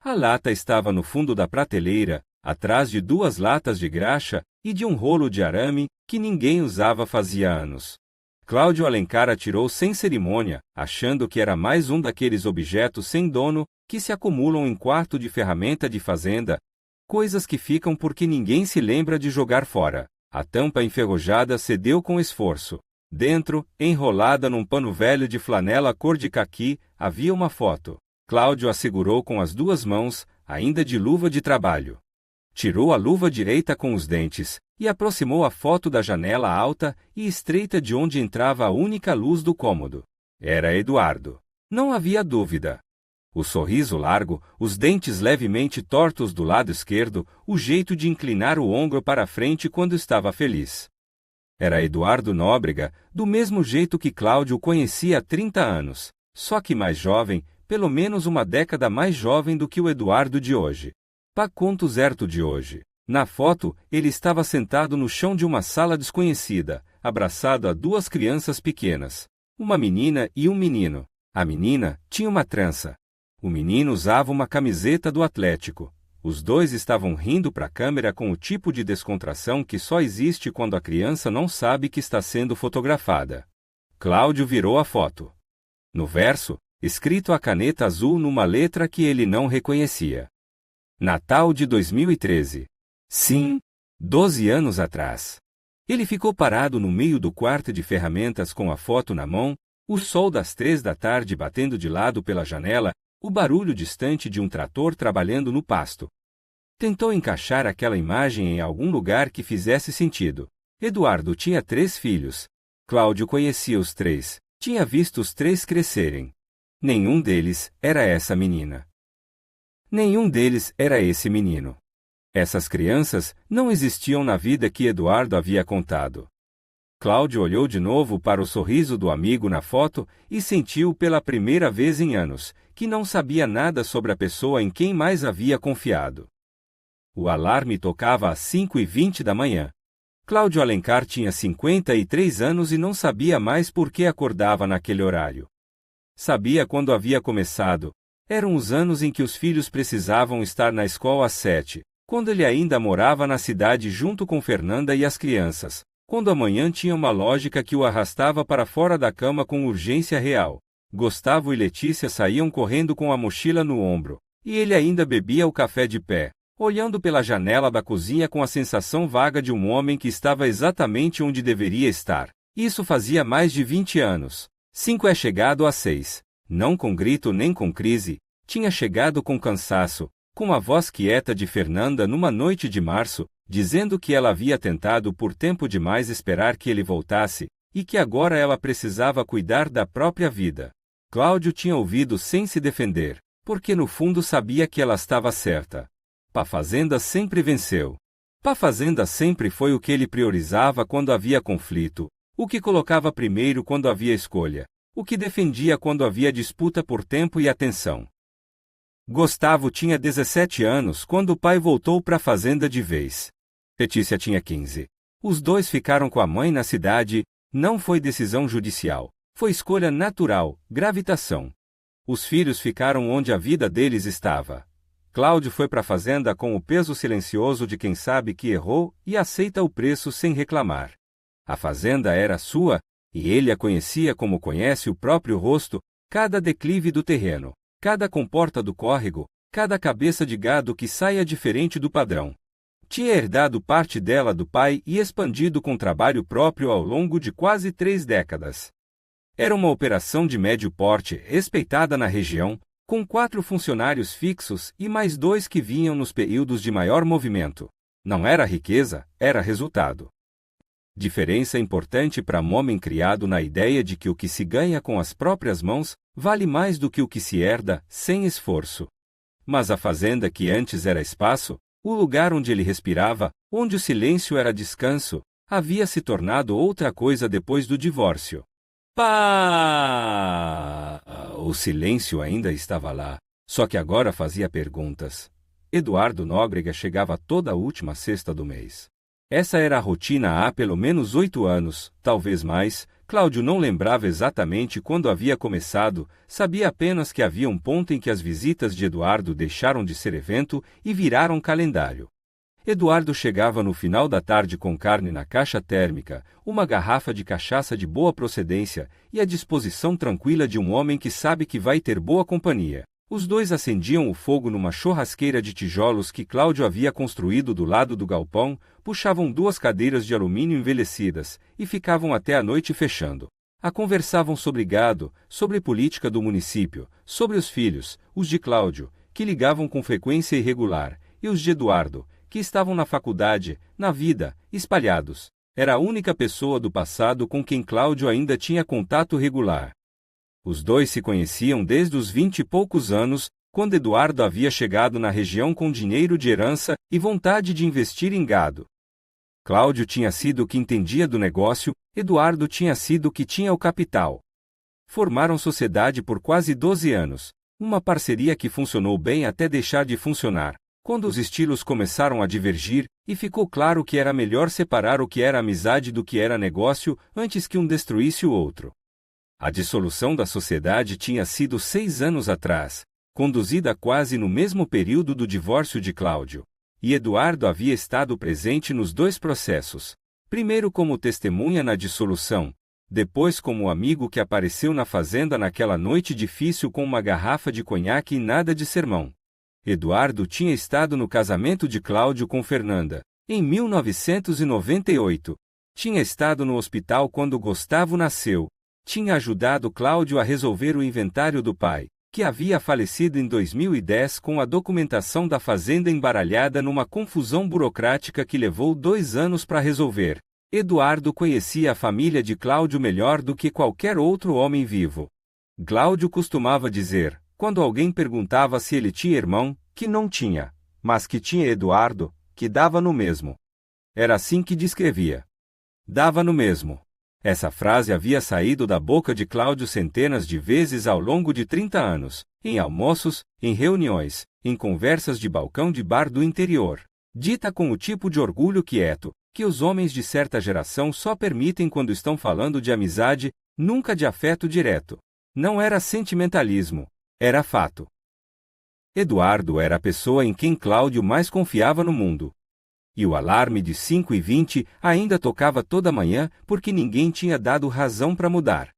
A lata estava no fundo da prateleira, atrás de 2 latas de graxa e de um rolo de arame que ninguém usava fazia anos. Cláudio Alencar atirou sem cerimônia, achando que era mais um daqueles objetos sem dono que se acumulam em quarto de ferramenta de fazenda, coisas que ficam porque ninguém se lembra de jogar fora. A tampa enferrujada cedeu com esforço. Dentro, enrolada num pano velho de flanela cor de caqui, havia uma foto. Cláudio a segurou com as 2 mãos, ainda de luva de trabalho. Tirou a luva direita com os dentes e aproximou a foto da janela alta e estreita de onde entrava a única luz do cômodo. Era Eduardo. Não havia dúvida. O sorriso largo, os dentes levemente tortos do lado esquerdo, o jeito de inclinar o ombro para a frente quando estava feliz. Era Eduardo Nóbrega, do mesmo jeito que Cláudio o conhecia há 30 anos, só que mais jovem, pelo menos uma década mais jovem do que o Eduardo de hoje. Pá conto certo de hoje. Na foto, ele estava sentado no chão de uma sala desconhecida, abraçado a 2 crianças pequenas, uma menina e um menino. A menina tinha uma trança. O menino usava uma camiseta do Atlético. Os 2 estavam rindo para a câmera com o tipo de descontração que só existe quando a criança não sabe que está sendo fotografada. Cláudio virou a foto. No verso, escrito a caneta azul numa letra que ele não reconhecia. Natal de 2013. Sim, 12 anos atrás. Ele ficou parado no meio do quarto de ferramentas com a foto na mão, o sol das 3 da tarde batendo de lado pela janela, o barulho distante de um trator trabalhando no pasto. Tentou encaixar aquela imagem em algum lugar que fizesse sentido. Eduardo tinha 3 filhos. Cláudio conhecia os 3, tinha visto os 3 crescerem. Nenhum deles era essa menina. Nenhum deles era esse menino. Essas crianças não existiam na vida que Eduardo havia contado. Cláudio olhou de novo para o sorriso do amigo na foto e sentiu pela primeira vez em anos que não sabia nada sobre a pessoa em quem mais havia confiado. O alarme tocava às 5h20 da manhã. Cláudio Alencar tinha 53 anos e não sabia mais por que acordava naquele horário. Sabia quando havia começado. Eram os anos em que os filhos precisavam estar na escola às 7, quando ele ainda morava na cidade junto com Fernanda e as crianças, quando a manhã tinha uma lógica que o arrastava para fora da cama com urgência real. Gustavo e Letícia saíam correndo com a mochila no ombro, e ele ainda bebia o café de pé, olhando pela janela da cozinha com a sensação vaga de um homem que estava exatamente onde deveria estar. Isso fazia mais de 20 anos. 5 é chegado a 6. Não com grito nem com crise, tinha chegado com cansaço, com a voz quieta de Fernanda numa noite de março, dizendo que ela havia tentado por tempo demais esperar que ele voltasse, e que agora ela precisava cuidar da própria vida. Cláudio tinha ouvido sem se defender, porque no fundo sabia que ela estava certa. Pá Fazenda sempre venceu. Pá Fazenda sempre foi o que ele priorizava quando havia conflito, o que colocava primeiro quando havia escolha, o que defendia quando havia disputa por tempo e atenção. Gustavo tinha 17 anos quando o pai voltou para a fazenda de vez. Letícia tinha 15. Os 2 ficaram com a mãe na cidade. Não foi decisão judicial. Foi escolha natural, gravitação. Os filhos ficaram onde a vida deles estava. Cláudio foi para a fazenda com o peso silencioso de quem sabe que errou e aceita o preço sem reclamar. A fazenda era sua, e ele a conhecia como conhece o próprio rosto, cada declive do terreno, cada comporta do córrego, cada cabeça de gado que saia diferente do padrão. Tinha herdado parte dela do pai e expandido com trabalho próprio ao longo de quase 3 décadas. Era uma operação de médio porte, respeitada na região, com 4 funcionários fixos e mais 2 que vinham nos períodos de maior movimento. Não era riqueza, era resultado. Diferença importante para um homem criado na ideia de que o que se ganha com as próprias mãos vale mais do que o que se herda sem esforço. Mas a fazenda que antes era espaço, o lugar onde ele respirava, onde o silêncio era descanso, havia se tornado outra coisa depois do divórcio. Pá! O silêncio ainda estava lá, só que agora fazia perguntas. Eduardo Nóbrega chegava toda a última sexta do mês. Essa era a rotina há pelo menos 8 anos, talvez mais. Cláudio não lembrava exatamente quando havia começado, sabia apenas que havia um ponto em que as visitas de Eduardo deixaram de ser evento e viraram calendário. Eduardo chegava no final da tarde com carne na caixa térmica, uma garrafa de cachaça de boa procedência e a disposição tranquila de um homem que sabe que vai ter boa companhia. Os dois acendiam o fogo numa churrasqueira de tijolos que Cláudio havia construído do lado do galpão, puxavam 2 cadeiras de alumínio envelhecidas e ficavam até a noite fechando. Conversavam sobre gado, sobre política do município, sobre os filhos, os de Cláudio, que ligavam com frequência irregular, e os de Eduardo, que estavam na faculdade, na vida, espalhados. Era a única pessoa do passado com quem Cláudio ainda tinha contato regular. Os dois se conheciam desde os 20 e poucos anos, quando Eduardo havia chegado na região com dinheiro de herança e vontade de investir em gado. Cláudio tinha sido o que entendia do negócio, Eduardo tinha sido o que tinha o capital. Formaram sociedade por quase 12 anos, uma parceria que funcionou bem até deixar de funcionar, quando os estilos começaram a divergir e ficou claro que era melhor separar o que era amizade do que era negócio antes que um destruísse o outro. A dissolução da sociedade tinha sido 6 anos atrás, conduzida quase no mesmo período do divórcio de Cláudio, e Eduardo havia estado presente nos 2 processos, primeiro como testemunha na dissolução, depois como amigo que apareceu na fazenda naquela noite difícil com uma garrafa de conhaque e nada de sermão. Eduardo tinha estado no casamento de Cláudio com Fernanda, em 1998. Tinha estado no hospital quando Gustavo nasceu. Tinha ajudado Cláudio a resolver o inventário do pai, que havia falecido em 2010 com a documentação da fazenda embaralhada numa confusão burocrática que levou 2 anos para resolver. Eduardo conhecia a família de Cláudio melhor do que qualquer outro homem vivo. Cláudio costumava dizer, quando alguém perguntava se ele tinha irmão, que não tinha, mas que tinha Eduardo, que dava no mesmo. Era assim que descrevia. Dava no mesmo. Essa frase havia saído da boca de Cláudio centenas de vezes ao longo de 30 anos, em almoços, em reuniões, em conversas de balcão de bar do interior. Dita com o tipo de orgulho quieto, que os homens de certa geração só permitem quando estão falando de amizade, nunca de afeto direto. Não era sentimentalismo, era fato. Eduardo era a pessoa em quem Cláudio mais confiava no mundo. E o alarme de 5h20 ainda tocava toda manhã porque ninguém tinha dado razão para mudar.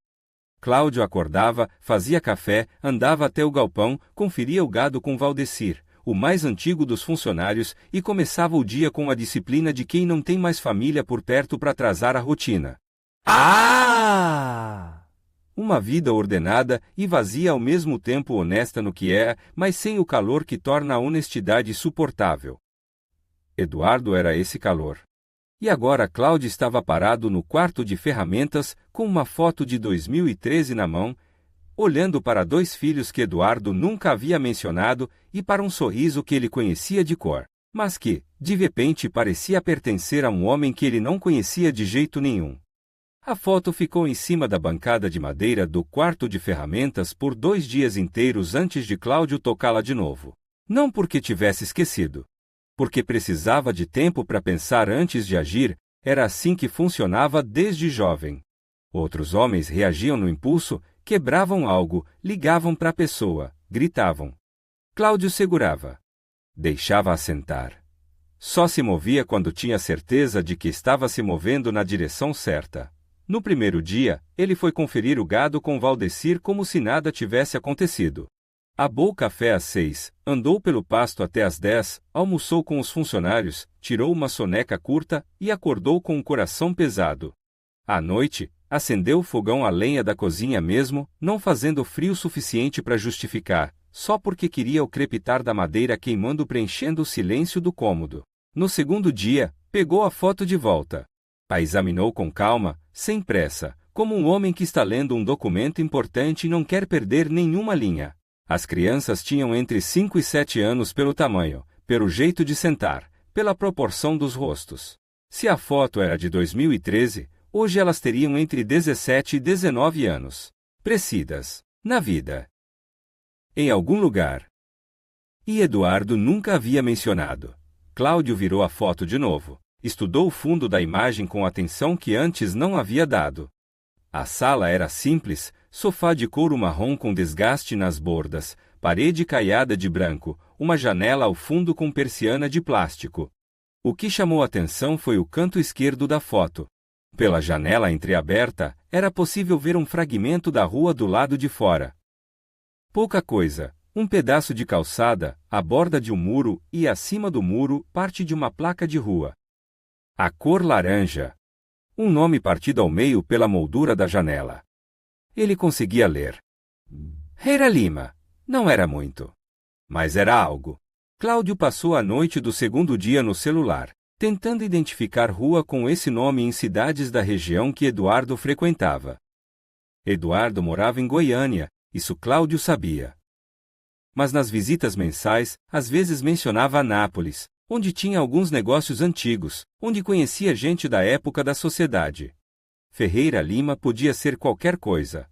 Cláudio acordava, fazia café, andava até o galpão, conferia o gado com Valdecir, o mais antigo dos funcionários, e começava o dia com a disciplina de quem não tem mais família por perto para atrasar a rotina. Uma vida ordenada e vazia ao mesmo tempo, honesta no que é, mas sem o calor que torna a honestidade suportável. Eduardo era esse calor. E agora Cláudio estava parado no quarto de ferramentas, com uma foto de 2013 na mão, olhando para 2 filhos que Eduardo nunca havia mencionado e para um sorriso que ele conhecia de cor, mas que, de repente, parecia pertencer a um homem que ele não conhecia de jeito nenhum. A foto ficou em cima da bancada de madeira do quarto de ferramentas por 2 dias inteiros antes de Cláudio tocá-la de novo. Não porque tivesse esquecido. Porque precisava de tempo para pensar antes de agir, era assim que funcionava desde jovem. Outros homens reagiam no impulso, quebravam algo, ligavam para a pessoa, gritavam. Cláudio segurava. Deixava assentar. Só se movia quando tinha certeza de que estava se movendo na direção certa. No primeiro dia, ele foi conferir o gado com Valdecir como se nada tivesse acontecido. Abou café às 6, andou pelo pasto até às 10, almoçou com os funcionários, tirou uma soneca curta e acordou com o coração pesado. À noite, acendeu o fogão a lenha da cozinha mesmo, não fazendo frio suficiente para justificar, só porque queria o crepitar da madeira queimando preenchendo o silêncio do cômodo. No segundo dia, pegou a foto de volta. A examinou com calma, sem pressa, como um homem que está lendo um documento importante e não quer perder nenhuma linha. As crianças tinham entre 5 e 7 anos pelo tamanho, pelo jeito de sentar, pela proporção dos rostos. Se a foto era de 2013, hoje elas teriam entre 17 e 19 anos. Crescidas, na vida. Em algum lugar. E Eduardo nunca havia mencionado. Cláudio virou a foto de novo. Estudou o fundo da imagem com atenção que antes não havia dado. A sala era simples, sofá de couro marrom com desgaste nas bordas, parede caiada de branco, uma janela ao fundo com persiana de plástico. O que chamou atenção foi o canto esquerdo da foto. Pela janela entreaberta, era possível ver um fragmento da rua do lado de fora. Pouca coisa, um pedaço de calçada, a borda de um muro e, acima do muro, parte de uma placa de rua. A cor laranja. Um nome partido ao meio pela moldura da janela. Ele conseguia ler. Ferreira Lima. Não era muito. Mas era algo. Cláudio passou a noite do segundo dia no celular, tentando identificar rua com esse nome em cidades da região que Eduardo frequentava. Eduardo morava em Goiânia, isso Cláudio sabia. Mas nas visitas mensais, às vezes mencionava Anápolis, onde tinha alguns negócios antigos, onde conhecia gente da época da sociedade. Ferreira Lima podia ser qualquer coisa.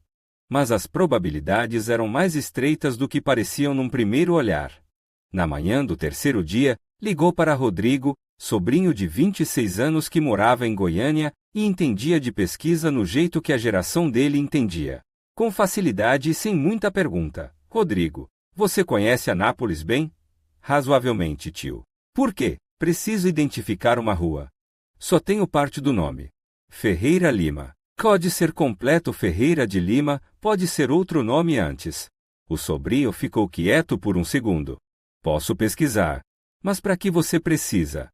Mas as probabilidades eram mais estreitas do que pareciam num primeiro olhar. Na manhã do terceiro dia, ligou para Rodrigo, sobrinho de 26 anos que morava em Goiânia e entendia de pesquisa no jeito que a geração dele entendia. Com facilidade e sem muita pergunta. Rodrigo, você conhece Anápolis bem? Razoavelmente, tio. Por quê? Preciso identificar uma rua. Só tenho parte do nome. Ferreira Lima. Pode ser completo Ferreira de Lima, pode ser outro nome antes. O sobrinho ficou quieto por um segundo. Posso pesquisar. Mas para que você precisa?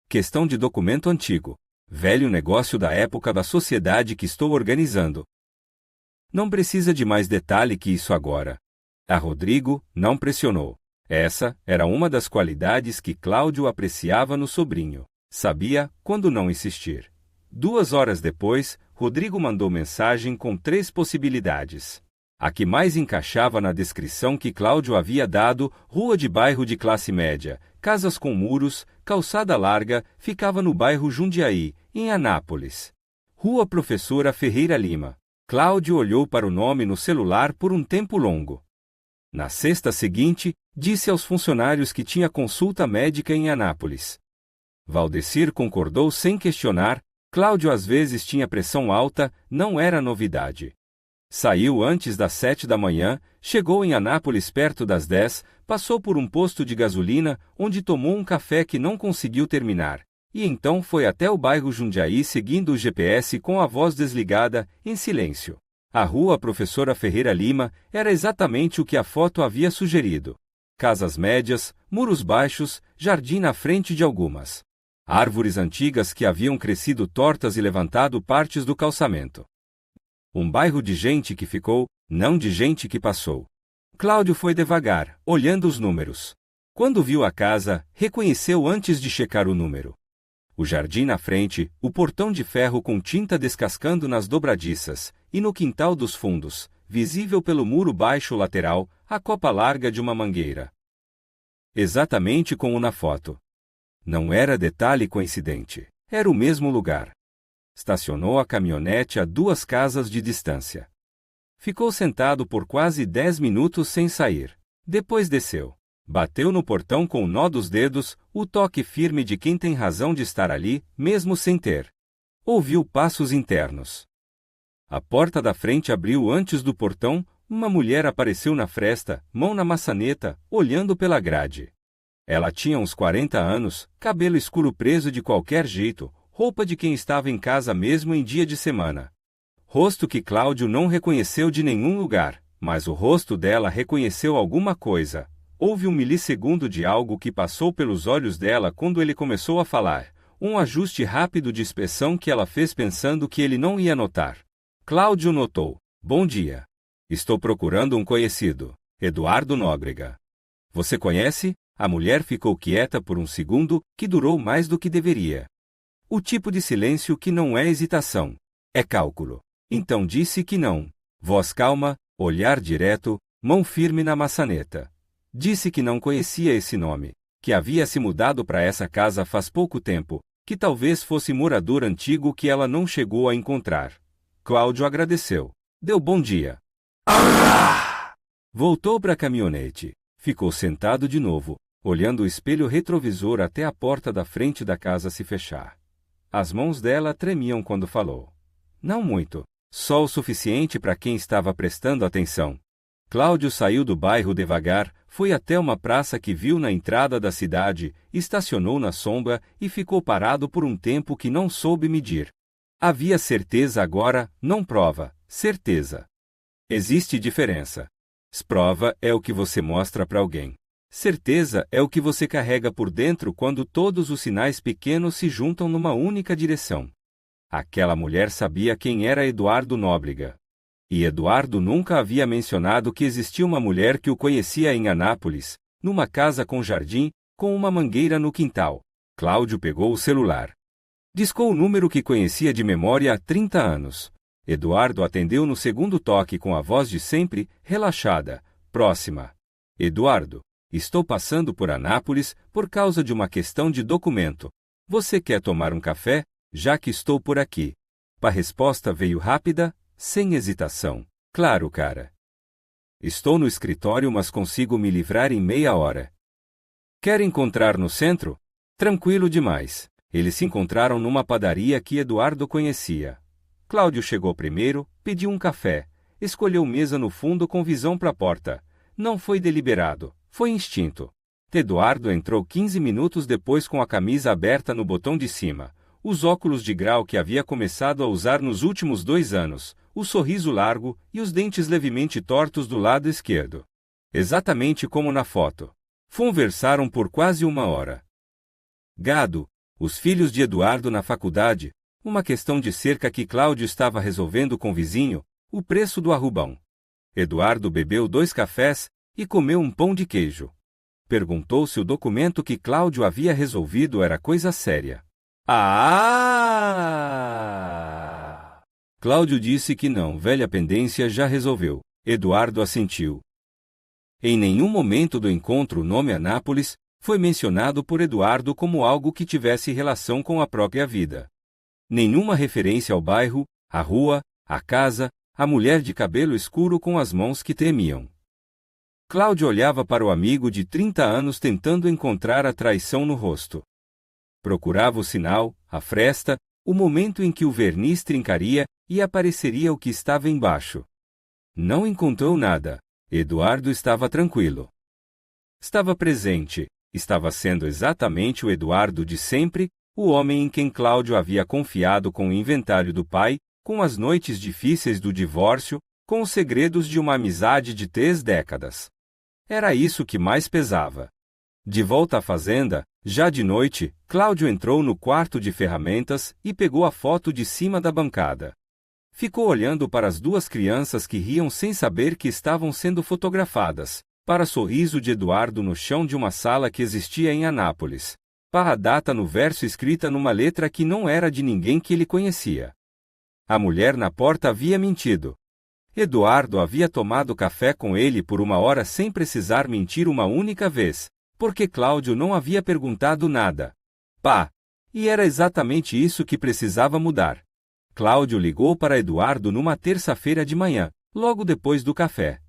Questão de documento antigo. Velho negócio da época da sociedade que estou organizando. Não precisa de mais detalhe que isso agora. A Rodrigo não pressionou. Essa era uma das qualidades que Cláudio apreciava no sobrinho. Sabia quando não insistir. 2 horas depois, Rodrigo mandou mensagem com 3 possibilidades. A que mais encaixava na descrição que Cláudio havia dado, rua de bairro de classe média, casas com muros, calçada larga, ficava no bairro Jundiaí, em Anápolis. Rua Professora Ferreira Lima. Cláudio olhou para o nome no celular por um tempo longo. Na sexta seguinte, disse aos funcionários que tinha consulta médica em Anápolis. Valdecir concordou sem questionar. Cláudio às vezes tinha pressão alta, não era novidade. Saiu antes das 7 da manhã, chegou em Anápolis perto das 10, passou por um posto de gasolina, onde tomou um café que não conseguiu terminar, e então foi até o bairro Jundiaí seguindo o GPS com a voz desligada, em silêncio. A rua Professora Ferreira Lima era exatamente o que a foto havia sugerido. Casas médias, muros baixos, jardim na frente de algumas. Árvores antigas que haviam crescido tortas e levantado partes do calçamento. Um bairro de gente que ficou, não de gente que passou. Cláudio foi devagar, olhando os números. Quando viu a casa, reconheceu antes de checar o número. O jardim na frente, o portão de ferro com tinta descascando nas dobradiças, e no quintal dos fundos, visível pelo muro baixo lateral, a copa larga de uma mangueira. Exatamente como na foto. Não era detalhe coincidente. Era o mesmo lugar. Estacionou a caminhonete a 2 casas de distância. Ficou sentado por quase 10 minutos sem sair. Depois desceu. Bateu no portão com o nó dos dedos, o toque firme de quem tem razão de estar ali, mesmo sem ter. Ouviu passos internos. A porta da frente abriu antes do portão, uma mulher apareceu na fresta, mão na maçaneta, olhando pela grade. Ela tinha uns 40 anos, cabelo escuro preso de qualquer jeito, roupa de quem estava em casa mesmo em dia de semana. Rosto que Cláudio não reconheceu de nenhum lugar, mas o rosto dela reconheceu alguma coisa. Houve um milissegundo de algo que passou pelos olhos dela quando ele começou a falar, um ajuste rápido de expressão que ela fez pensando que ele não ia notar. Cláudio notou. Bom dia. Estou procurando um conhecido. Eduardo Nóbrega. Você conhece? A mulher ficou quieta por um segundo, que durou mais do que deveria. O tipo de silêncio que não é hesitação. É cálculo. Então disse que não. Voz calma, olhar direto, mão firme na maçaneta. Disse que não conhecia esse nome, que havia se mudado para essa casa faz pouco tempo, que talvez fosse morador antigo que ela não chegou a encontrar. Cláudio agradeceu. Deu bom dia. Voltou para a caminhonete. Ficou sentado de novo, olhando o espelho retrovisor até a porta da frente da casa se fechar. As mãos dela tremiam quando falou. Não muito, só o suficiente para quem estava prestando atenção. Cláudio saiu do bairro devagar, foi até uma praça que viu na entrada da cidade, estacionou na sombra e ficou parado por um tempo que não soube medir. Havia certeza agora, não prova, certeza. Existe diferença. Prova é o que você mostra para alguém. Certeza é o que você carrega por dentro quando todos os sinais pequenos se juntam numa única direção. Aquela mulher sabia quem era Eduardo Nóbrega. E Eduardo nunca havia mencionado que existia uma mulher que o conhecia em Anápolis, numa casa com jardim, com uma mangueira no quintal. Cláudio pegou o celular. Discou o número que conhecia de memória há 30 anos. Eduardo atendeu no segundo toque com a voz de sempre, relaxada, próxima. Eduardo, estou passando por Anápolis por causa de uma questão de documento. Você quer tomar um café, já que estou por aqui? A resposta veio rápida, sem hesitação. Claro, cara. Estou no escritório, mas consigo me livrar em meia hora. Quer encontrar no centro? Tranquilo demais. Eles se encontraram numa padaria que Eduardo conhecia. Cláudio chegou primeiro, pediu um café, escolheu mesa no fundo com visão para a porta. Não foi deliberado, foi instinto. Eduardo entrou 15 minutos depois com a camisa aberta no botão de cima, os óculos de grau que havia começado a usar nos últimos 2 anos, o sorriso largo e os dentes levemente tortos do lado esquerdo. Exatamente como na foto. Conversaram por quase 1 hora. Gado, os filhos de Eduardo na faculdade, uma questão de cerca que Cláudio estava resolvendo com o vizinho, o preço do arrubão. Eduardo bebeu 2 cafés e comeu um pão de queijo. Perguntou se o documento que Cláudio havia resolvido era coisa séria. Cláudio disse que não, velha pendência já resolveu. Eduardo assentiu. Em nenhum momento do encontro o nome Anápolis foi mencionado por Eduardo como algo que tivesse relação com a própria vida. Nenhuma referência ao bairro, à rua, à casa, à mulher de cabelo escuro com as mãos que tremiam. Cláudio olhava para o amigo de 30 anos tentando encontrar a traição no rosto. Procurava o sinal, a fresta, o momento em que o verniz trincaria e apareceria o que estava embaixo. Não encontrou nada. Eduardo estava tranquilo. Estava presente, estava sendo exatamente o Eduardo de sempre, o homem em quem Cláudio havia confiado com o inventário do pai, com as noites difíceis do divórcio, com os segredos de uma amizade de 3 décadas. Era isso que mais pesava. De volta à fazenda, já de noite, Cláudio entrou no quarto de ferramentas e pegou a foto de cima da bancada. Ficou olhando para as 2 crianças que riam sem saber que estavam sendo fotografadas, para o sorriso de Eduardo no chão de uma sala que existia em Anápolis, para a data no verso escrita numa letra que não era de ninguém que ele conhecia. A mulher na porta havia mentido. Eduardo havia tomado café com ele por 1 hora sem precisar mentir uma única vez, porque Cláudio não havia perguntado nada. E era exatamente isso que precisava mudar. Cláudio ligou para Eduardo numa terça-feira de manhã, logo depois do café.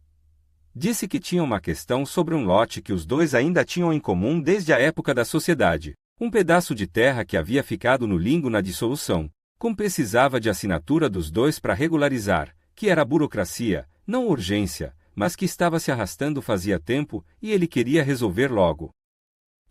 Disse que tinha uma questão sobre um lote que os 2 ainda tinham em comum desde a época da sociedade, um pedaço de terra que havia ficado no limbo na dissolução, como precisava de assinatura dos 2 para regularizar, que era burocracia, não urgência, mas que estava se arrastando fazia tempo e ele queria resolver logo.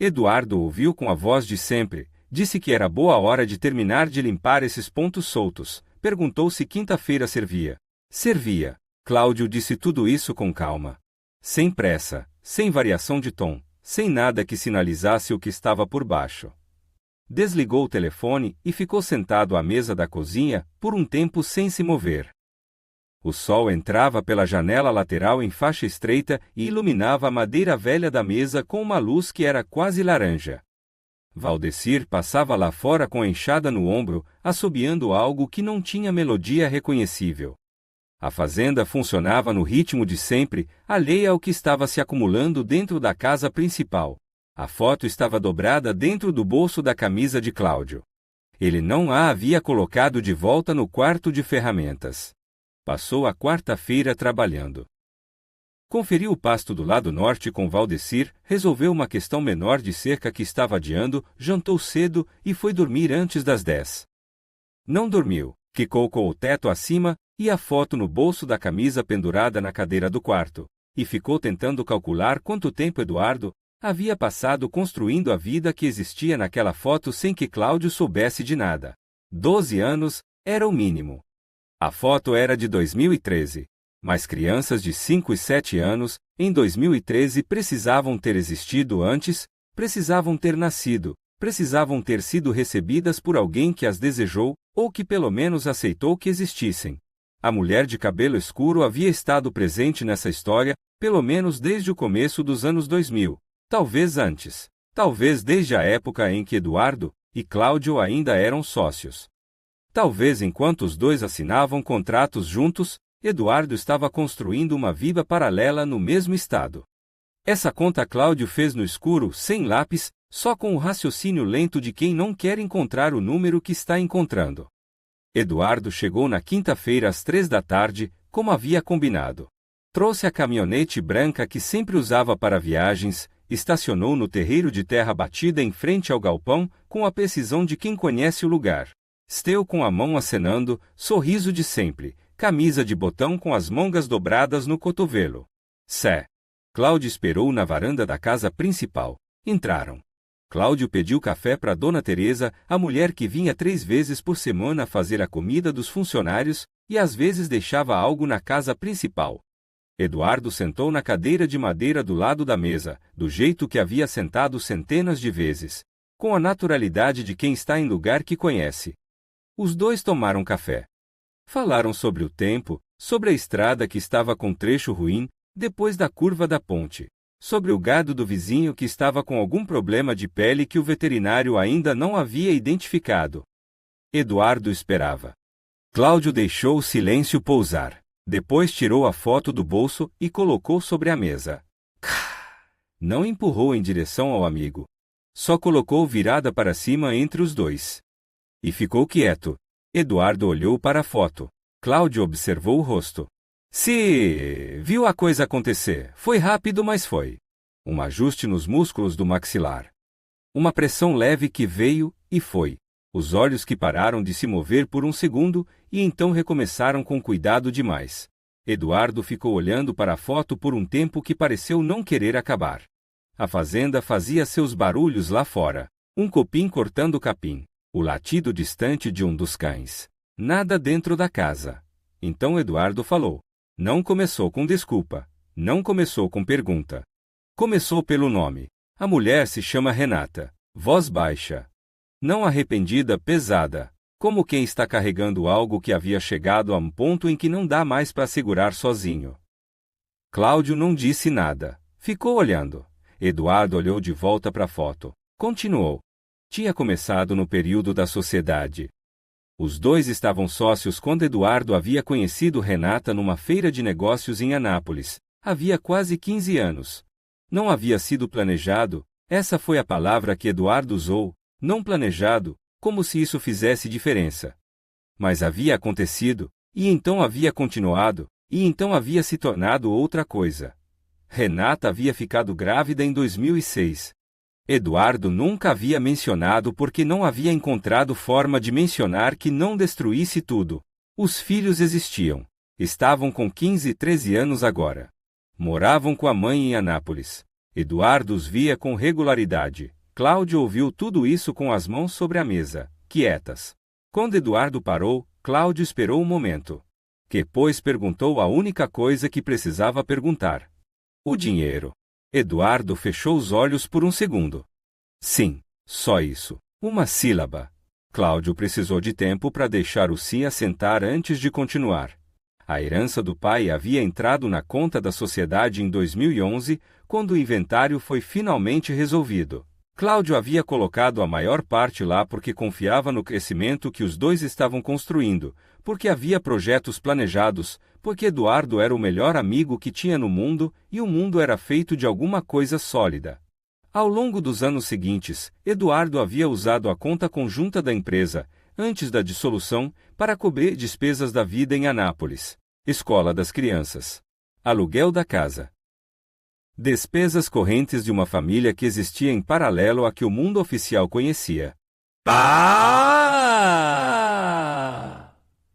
Eduardo ouviu com a voz de sempre, disse que era boa hora de terminar de limpar esses pontos soltos, perguntou se quinta-feira servia. Servia. Cláudio disse tudo isso com calma. Sem pressa, sem variação de tom, sem nada que sinalizasse o que estava por baixo. Desligou o telefone e ficou sentado à mesa da cozinha por um tempo sem se mover. O sol entrava pela janela lateral em faixa estreita e iluminava a madeira velha da mesa com uma luz que era quase laranja. Valdecir passava lá fora com a enxada no ombro, assobiando algo que não tinha melodia reconhecível. A fazenda funcionava no ritmo de sempre, alheia ao que estava se acumulando dentro da casa principal. A foto estava dobrada dentro do bolso da camisa de Cláudio. Ele não a havia colocado de volta no quarto de ferramentas. Passou a quarta-feira trabalhando. Conferiu o pasto do lado norte com Valdecir, resolveu uma questão menor de cerca que estava adiando, jantou cedo e foi dormir antes das 10. Não dormiu, ficou com o teto acima e a foto no bolso da camisa pendurada na cadeira do quarto, e ficou tentando calcular quanto tempo Eduardo havia passado construindo a vida que existia naquela foto sem que Cláudio soubesse de nada. 12 anos era o mínimo. A foto era de 2013. Mas crianças de 5 e 7 anos, em 2013, precisavam ter existido antes, precisavam ter nascido, precisavam ter sido recebidas por alguém que as desejou, ou que pelo menos aceitou que existissem. A mulher de cabelo escuro havia estado presente nessa história, pelo menos desde o começo dos anos 2000, talvez antes, talvez desde a época em que Eduardo e Cláudio ainda eram sócios. Talvez enquanto os dois assinavam contratos juntos, Eduardo estava construindo uma vida paralela no mesmo estado. Essa conta Cláudio fez no escuro, sem lápis, só com o raciocínio lento de quem não quer encontrar o número que está encontrando. Eduardo chegou na quinta-feira às 3 da tarde, como havia combinado. Trouxe a caminhonete branca que sempre usava para viagens, estacionou no terreiro de terra batida em frente ao galpão, com a precisão de quem conhece o lugar. Esteu com a mão acenando, sorriso de sempre, camisa de botão com as mangas dobradas no cotovelo. Sé. Cláudio esperou na varanda da casa principal. Entraram. Cláudio pediu café para Dona Teresa, a mulher que vinha 3 vezes por semana fazer a comida dos funcionários, e às vezes deixava algo na casa principal. Eduardo sentou na cadeira de madeira do lado da mesa, do jeito que havia sentado centenas de vezes, com a naturalidade de quem está em lugar que conhece. Os dois tomaram café. Falaram sobre o tempo, sobre a estrada que estava com trecho ruim, depois da curva da ponte, sobre o gado do vizinho que estava com algum problema de pele que o veterinário ainda não havia identificado. Eduardo esperava. Cláudio deixou o silêncio pousar. Depois tirou a foto do bolso e colocou sobre a mesa. Não empurrou em direção ao amigo. Só colocou virada para cima entre os dois. E ficou quieto. Eduardo olhou para a foto. Cláudio observou o rosto. Se viu a coisa acontecer. Foi rápido, mas foi. Um ajuste nos músculos do maxilar. Uma pressão leve que veio e foi. Os olhos que pararam de se mover por um segundo e então recomeçaram com cuidado demais. Eduardo ficou olhando para a foto por um tempo que pareceu não querer acabar. A fazenda fazia seus barulhos lá fora. Um cupim cortando capim. O latido distante de um dos cães. Nada dentro da casa. Então Eduardo falou. Não começou com desculpa. Não começou com pergunta. Começou pelo nome. A mulher se chama Renata. Voz baixa. Não arrependida, pesada. Como quem está carregando algo que havia chegado a um ponto em que não dá mais para segurar sozinho. Cláudio não disse nada. Ficou olhando. Eduardo olhou de volta para a foto. Continuou. Tinha começado no período da sociedade. Os dois estavam sócios quando Eduardo havia conhecido Renata numa feira de negócios em Anápolis. Havia quase 15 anos. Não havia sido planejado, essa foi a palavra que Eduardo usou, não planejado, como se isso fizesse diferença. Mas havia acontecido, e então havia continuado, e então havia se tornado outra coisa. Renata havia ficado grávida em 2006. Eduardo nunca havia mencionado porque não havia encontrado forma de mencionar que não destruísse tudo. Os filhos existiam. Estavam com 15 e 13 anos agora. Moravam com a mãe em Anápolis. Eduardo os via com regularidade. Cláudio ouviu tudo isso com as mãos sobre a mesa, quietas. Quando Eduardo parou, Cláudio esperou um momento. Depois perguntou a única coisa que precisava perguntar. O dinheiro. Eduardo fechou os olhos por um segundo. Sim, só isso. Uma sílaba. Cláudio precisou de tempo para deixar o sim assentar antes de continuar. A herança do pai havia entrado na conta da sociedade em 2011, quando o inventário foi finalmente resolvido. Cláudio havia colocado a maior parte lá porque confiava no crescimento que os dois estavam construindo, porque havia projetos planejados, porque Eduardo era o melhor amigo que tinha no mundo e o mundo era feito de alguma coisa sólida. Ao longo dos anos seguintes, Eduardo havia usado a conta conjunta da empresa, antes da dissolução, para cobrir despesas da vida em Anápolis, escola das crianças, aluguel da casa, Despesas correntes de uma família que existia em paralelo à que o mundo oficial conhecia.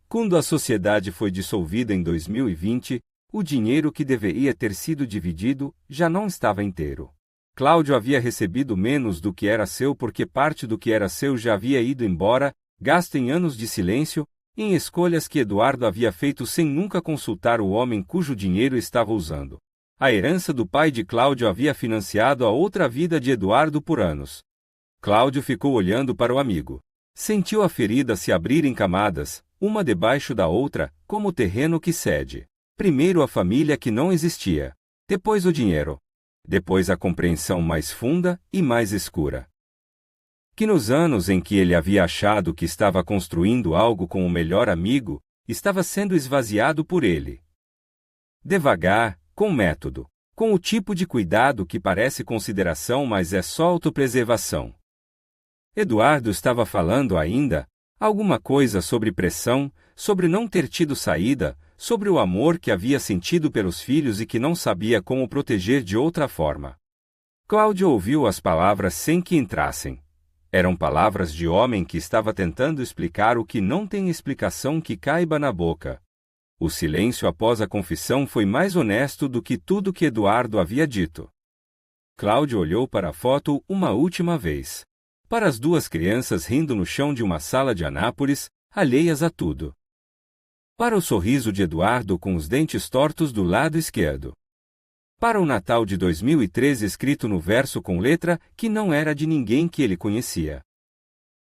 Quando a sociedade foi dissolvida em 2020, o dinheiro que deveria ter sido dividido já não estava inteiro. Cláudio havia recebido menos do que era seu porque parte do que era seu já havia ido embora, gasto em anos de silêncio, em escolhas que Eduardo havia feito sem nunca consultar o homem cujo dinheiro estava usando. A herança do pai de Cláudio havia financiado a outra vida de Eduardo por anos. Cláudio ficou olhando para o amigo. Sentiu a ferida se abrir em camadas, uma debaixo da outra, como o terreno que cede. Primeiro a família que não existia. Depois o dinheiro. Depois a compreensão mais funda e mais escura. Que nos anos em que ele havia achado que estava construindo algo com o melhor amigo, estava sendo esvaziado por ele. Devagar, com método, com o tipo de cuidado que parece consideração, mas é só autopreservação. Eduardo estava falando ainda alguma coisa sobre pressão, sobre não ter tido saída, sobre o amor que havia sentido pelos filhos e que não sabia como proteger de outra forma. Cláudio ouviu as palavras sem que entrassem. Eram palavras de homem que estava tentando explicar o que não tem explicação que caiba na boca. O silêncio após a confissão foi mais honesto do que tudo que Eduardo havia dito. Cláudio olhou para a foto uma última vez. Para as duas crianças rindo no chão de uma sala de Anápolis, alheias a tudo. Para o sorriso de Eduardo com os dentes tortos do lado esquerdo. Para o Natal de 2013 escrito no verso com letra que não era de ninguém que ele conhecia.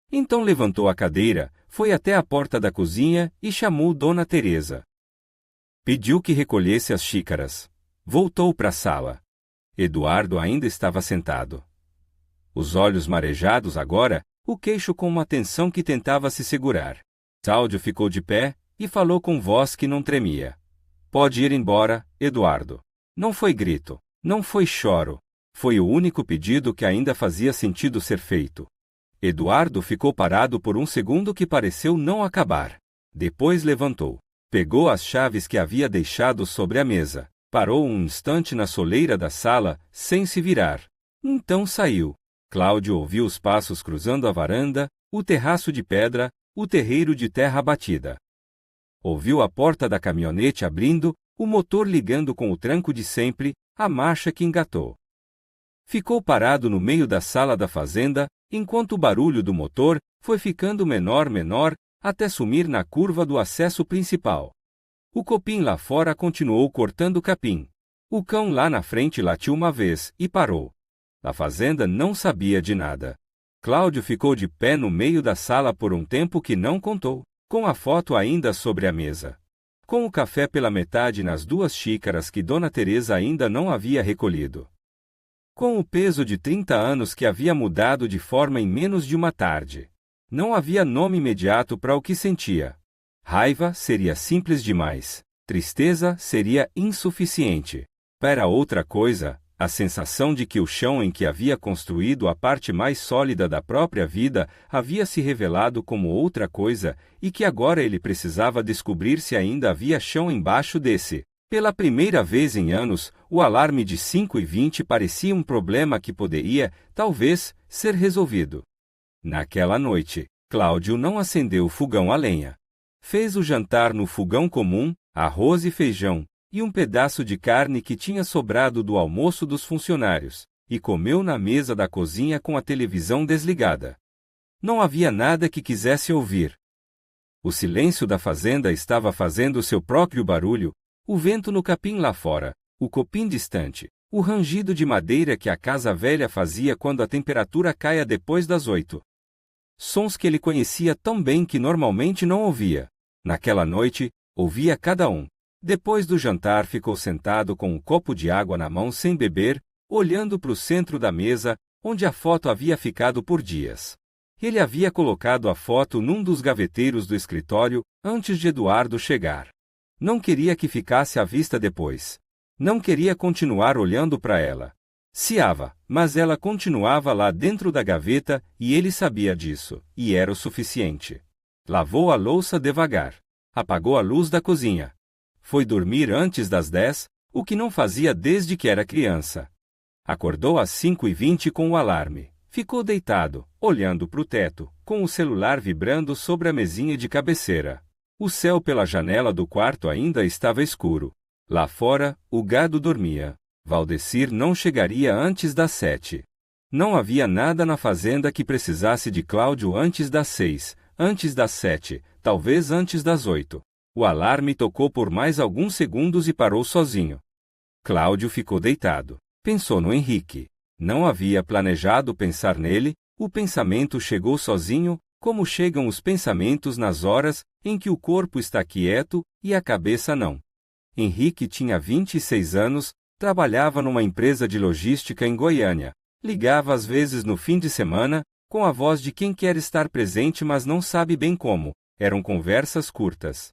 Então levantou a cadeira, foi até a porta da cozinha e chamou Dona Teresa. Pediu que recolhesse as xícaras. Voltou para a sala. Eduardo ainda estava sentado. Os olhos marejados agora, o queixo com uma tensão que tentava se segurar. Cláudio ficou de pé e falou com voz que não tremia. Pode ir embora, Eduardo. Não foi grito, não foi choro. Foi o único pedido que ainda fazia sentido ser feito. Eduardo ficou parado por um segundo que pareceu não acabar. Depois levantou. Pegou as chaves que havia deixado sobre a mesa. Parou um instante na soleira da sala, sem se virar. Então saiu. Cláudio ouviu os passos cruzando a varanda, o terraço de pedra, o terreiro de terra batida. Ouviu a porta da caminhonete abrindo, o motor ligando com o tranco de sempre, a marcha que engatou. Ficou parado no meio da sala da fazenda, enquanto o barulho do motor foi ficando menor, até sumir na curva do acesso principal. O copim lá fora continuou cortando capim. O cão lá na frente latiu uma vez e parou. A fazenda não sabia de nada. Cláudio ficou de pé no meio da sala por um tempo que não contou, com a foto ainda sobre a mesa. Com o café pela metade nas duas xícaras que Dona Teresa ainda não havia recolhido. Com o peso de 30 anos que havia mudado de forma em menos de uma tarde. Não havia nome imediato para o que sentia. Raiva seria simples demais. Tristeza seria insuficiente. Para outra coisa, a sensação de que o chão em que havia construído a parte mais sólida da própria vida havia se revelado como outra coisa e que agora ele precisava descobrir se ainda havia chão embaixo desse. Pela primeira vez em anos, o alarme de 5h20 parecia um problema que poderia, talvez, ser resolvido. Naquela noite, Cláudio não acendeu o fogão a lenha. Fez o jantar no fogão comum, arroz e feijão, e um pedaço de carne que tinha sobrado do almoço dos funcionários, e comeu na mesa da cozinha com a televisão desligada. Não havia nada que quisesse ouvir. O silêncio da fazenda estava fazendo seu próprio barulho, o vento no capim lá fora, o copim distante, o rangido de madeira que a casa velha fazia quando a temperatura caia depois das 8. Sons que ele conhecia tão bem que normalmente não ouvia. Naquela noite, ouvia cada um. Depois do jantar ficou sentado com um copo de água na mão sem beber, olhando para o centro da mesa, onde a foto havia ficado por dias. Ele havia colocado a foto num dos gaveteiros do escritório antes de Eduardo chegar. Não queria que ficasse à vista depois. Não queria continuar olhando para ela. Ciava, mas ela continuava lá dentro da gaveta e ele sabia disso, e era o suficiente. Lavou a louça devagar. Apagou a luz da cozinha. Foi dormir antes das 10, o que não fazia desde que era criança. Acordou às 5h20 com o alarme. Ficou deitado, olhando para o teto, com o celular vibrando sobre a mesinha de cabeceira. O céu pela janela do quarto ainda estava escuro. Lá fora, o gado dormia. Valdecir não chegaria antes das 7. Não havia nada na fazenda que precisasse de Cláudio antes das 6, antes das 7, talvez antes das 8. O alarme tocou por mais alguns segundos e parou sozinho. Cláudio ficou deitado. Pensou no Henrique. Não havia planejado pensar nele, o pensamento chegou sozinho, como chegam os pensamentos nas horas em que o corpo está quieto e a cabeça não. Henrique tinha 26 anos, trabalhava numa empresa de logística em Goiânia. Ligava às vezes no fim de semana, com a voz de quem quer estar presente mas não sabe bem como. Eram conversas curtas.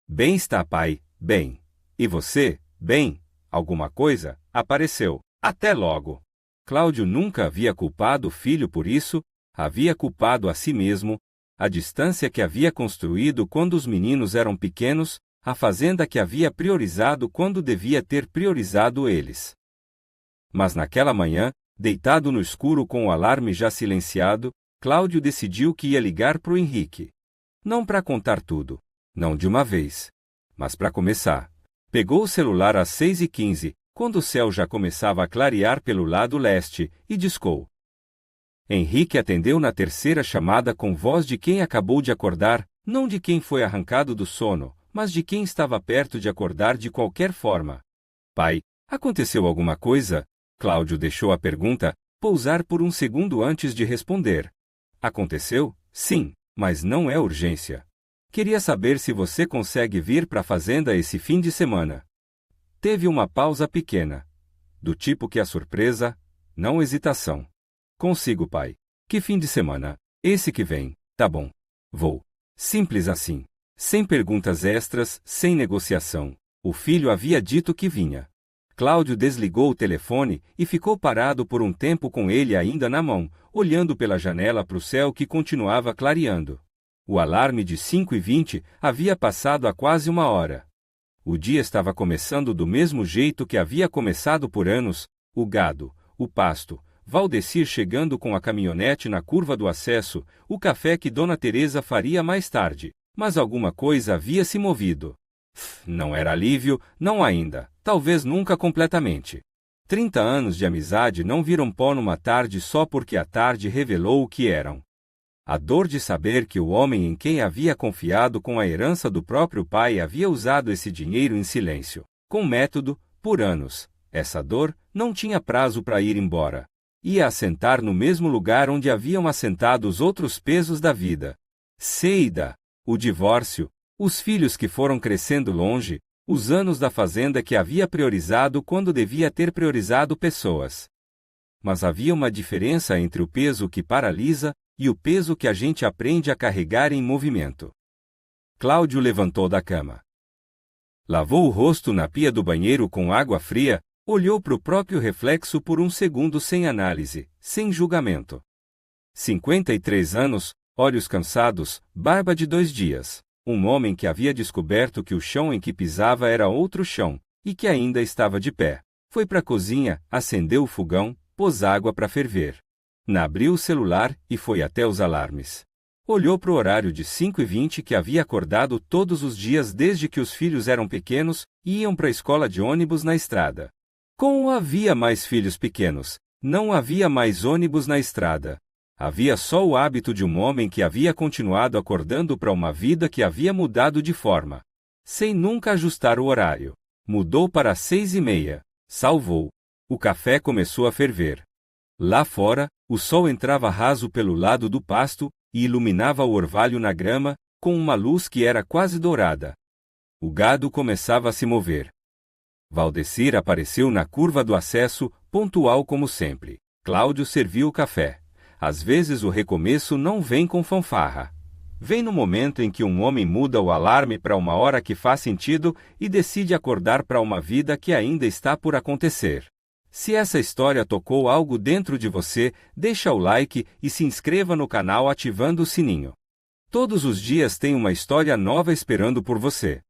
Bem está, pai, bem. E você, bem? Alguma coisa? Apareceu. Até logo. Cláudio nunca havia culpado o filho por isso, havia culpado a si mesmo, a distância que havia construído quando os meninos eram pequenos, a fazenda que havia priorizado quando devia ter priorizado eles. Mas naquela manhã, deitado no escuro com o alarme já silenciado, Cláudio decidiu que ia ligar para o Henrique. Não para contar tudo, não de uma vez, mas para começar. Pegou o celular às 6h15, quando o céu já começava a clarear pelo lado leste, e discou. Henrique atendeu na terceira chamada com voz de quem acabou de acordar, não de quem foi arrancado do sono, mas de quem estava perto de acordar de qualquer forma. Pai, aconteceu alguma coisa? Cláudio deixou a pergunta pousar por um segundo antes de responder. Aconteceu? Sim, mas não é urgência. Queria saber se você consegue vir para a fazenda esse fim de semana. Teve uma pausa pequena. Do tipo que a surpresa, não hesitação. Consigo, pai. Que fim de semana? Esse que vem. Tá bom. Vou. Simples assim. Sem perguntas extras, sem negociação. O filho havia dito que vinha. Cláudio desligou o telefone e ficou parado por um tempo com ele ainda na mão, olhando pela janela para o céu que continuava clareando. O alarme de 5h20 havia passado há quase uma hora. O dia estava começando do mesmo jeito que havia começado por anos, o gado, o pasto, Valdecir chegando com a caminhonete na curva do acesso, o café que Dona Teresa faria mais tarde, mas alguma coisa havia se movido. Não era alívio, não ainda, talvez nunca completamente. 30 anos de amizade não viram pó numa tarde só porque a tarde revelou o que eram. A dor de saber que o homem em quem havia confiado com a herança do próprio pai havia usado esse dinheiro em silêncio, com método, por anos. Essa dor não tinha prazo para ir embora. Ia assentar no mesmo lugar onde haviam assentado os outros pesos da vida. Seida, o divórcio, os filhos que foram crescendo longe, os anos da fazenda que havia priorizado quando devia ter priorizado pessoas. Mas havia uma diferença entre o peso que paralisa e o peso que a gente aprende a carregar em movimento. Cláudio levantou da cama. Lavou o rosto na pia do banheiro com água fria, olhou para o próprio reflexo por um segundo sem análise, sem julgamento. 53 anos, olhos cansados, barba de 2 dias. Um homem que havia descoberto que o chão em que pisava era outro chão, e que ainda estava de pé. Foi para a cozinha, acendeu o fogão, pôs água para ferver. Abriu o celular e foi até os alarmes. Olhou para o horário de 5h20 que havia acordado todos os dias desde que os filhos eram pequenos e iam para a escola de ônibus na estrada. Como havia mais filhos pequenos, não havia mais ônibus na estrada. Havia só o hábito de um homem que havia continuado acordando para uma vida que havia mudado de forma. Sem nunca ajustar o horário. Mudou para 6h30. Salvou. O café começou a ferver. Lá fora, o sol entrava raso pelo lado do pasto e iluminava o orvalho na grama, com uma luz que era quase dourada. O gado começava a se mover. Valdecir apareceu na curva do acesso, pontual como sempre. Cláudio serviu o café. Às vezes o recomeço não vem com fanfarra. Vem no momento em que um homem muda o alarme para uma hora que faz sentido e decide acordar para uma vida que ainda está por acontecer. Se essa história tocou algo dentro de você, deixa o like e se inscreva no canal ativando o sininho. Todos os dias tem uma história nova esperando por você.